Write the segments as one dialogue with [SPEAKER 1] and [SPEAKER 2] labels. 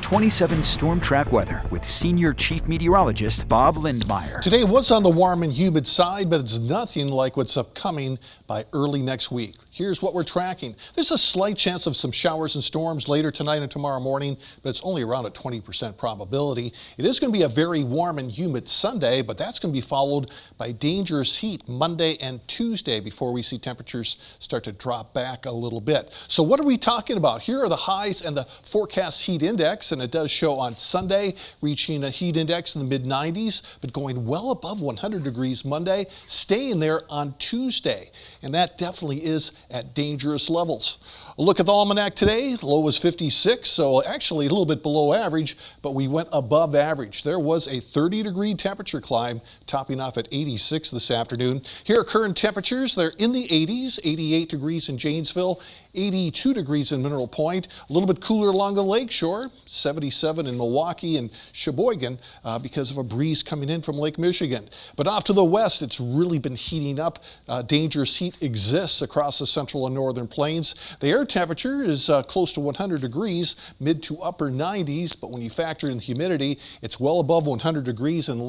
[SPEAKER 1] 27 Storm Track weather with Senior Chief Meteorologist Bob Lindmeyer.
[SPEAKER 2] Today was on the warm and humid side, but it's nothing like what's upcoming by early next week. Here's what we're tracking. There's a slight chance of some showers and storms later tonight and tomorrow morning, but it's only around a 20% probability. It is going to be a very warm and humid Sunday, but that's going to be followed by dangerous heat Monday and Tuesday before we see temperatures start to drop back a little bit. So what are we talking about? Here are the highs and the forecast heat index, and it does show on Sunday reaching a heat index in the mid-90s, but going well above 100 degrees Monday, staying there on Tuesday. And that definitely is at dangerous levels. A look at the almanac today. The low was 56, so actually a little bit below average, but we went above average. There was a 30-degree temperature climb, topping off at 86 this afternoon. Here are current temperatures. They're in the 80s, 88 degrees in Janesville, 82 degrees in Mineral Point, a little bit cooler along the lakeshore, 77 in Milwaukee and Sheboygan because of a breeze coming in from Lake Michigan. But off to the west, it's really been heating up. Dangerous heat exists across the central and northern plains. The air temperature is close to 100 degrees, mid to upper 90s, but when you factor in the humidity, it's well above 100 degrees in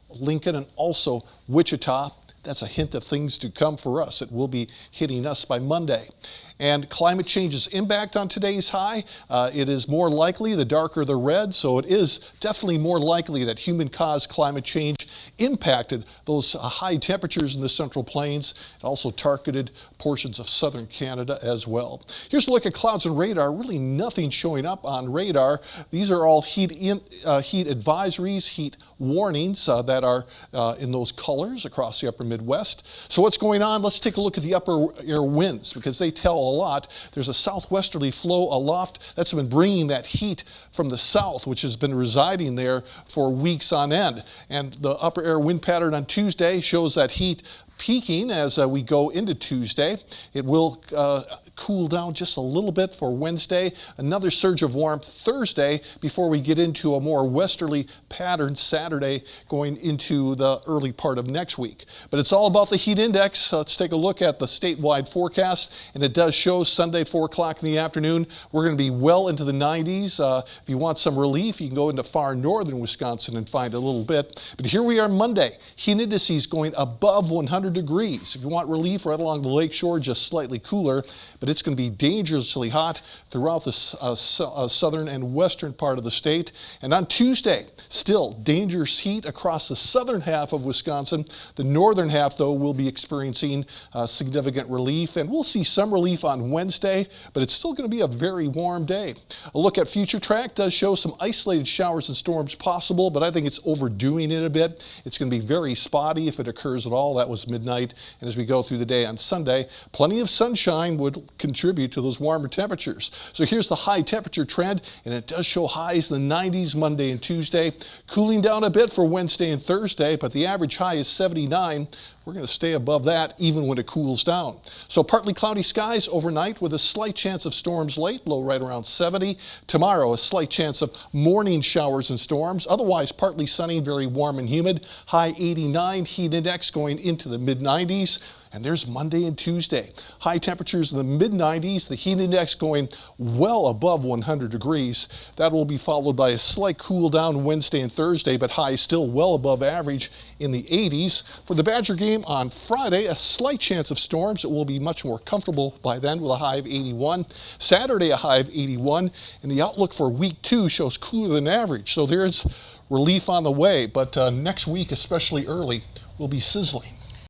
[SPEAKER 2] Lincoln and also Wichita. That's a hint of things to come for us. It will be hitting us by Monday. And climate change's impact on today's high, it is more likely, the darker the red, so it is definitely more likely that human-caused climate change impacted those high temperatures in the Central Plains. It also targeted portions of southern Canada as well. Here's a look at clouds and radar. Really nothing showing up on radar. These are all heat advisories, heat warnings that are in those colors across the upper Midwest. So what's going on? Let's take a look at the upper air winds because they tell a lot. There's a southwesterly flow aloft that's been bringing that heat from the south, which has been residing there for weeks on end. And the upper air wind pattern on Tuesday shows that heat peaking as we go into Tuesday. It will cool down just a little bit for Wednesday. Another surge of warmth Thursday before we get into a more westerly pattern Saturday going into the early part of next week. But it's all about the heat index. Let's take a look at the statewide forecast, and it does show Sunday 4 o'clock in the afternoon. We're going to be well into the 90s. If you want some relief, you can go into far northern Wisconsin and find a little bit. But here we are Monday. Heat indices going above 100 degrees. If you want relief right along the lakeshore, just slightly cooler, but it's going to be dangerously hot throughout the southern and western part of the state. And on Tuesday, still dangerous heat across the southern half of Wisconsin. The northern half, though, will be experiencing significant relief, and we'll see some relief on Wednesday, but it's still going to be a very warm day. A look at future track does show some isolated showers and storms possible, but I think it's overdoing it a bit. It's going to be very spotty if it occurs at all. That was midnight, and as we go through the day on Sunday, plenty of sunshine would contribute to those warmer temperatures. So here's the high temperature trend, and it does show highs in the 90s Monday and Tuesday, cooling down a bit for Wednesday and Thursday, but the average high is 79. We're going to stay above that even when it cools down. So partly cloudy skies overnight with a slight chance of storms late, low right around 70. Tomorrow, a slight chance of morning showers and storms. Otherwise, partly sunny, very warm and humid. High 89, heat index going into the mid-90s. And there's Monday and Tuesday. High temperatures in the mid-90s, the heat index going well above 100 degrees. That will be followed by a slight cool down Wednesday and Thursday, but highs still well above average in the 80s. For the Badger game on Friday, a slight chance of storms. It will be much more comfortable by then with a high of 81. Saturday, a high of 81. And the outlook for week 2 shows cooler than average. So there's relief on the way, but next week, especially early, will be sizzling.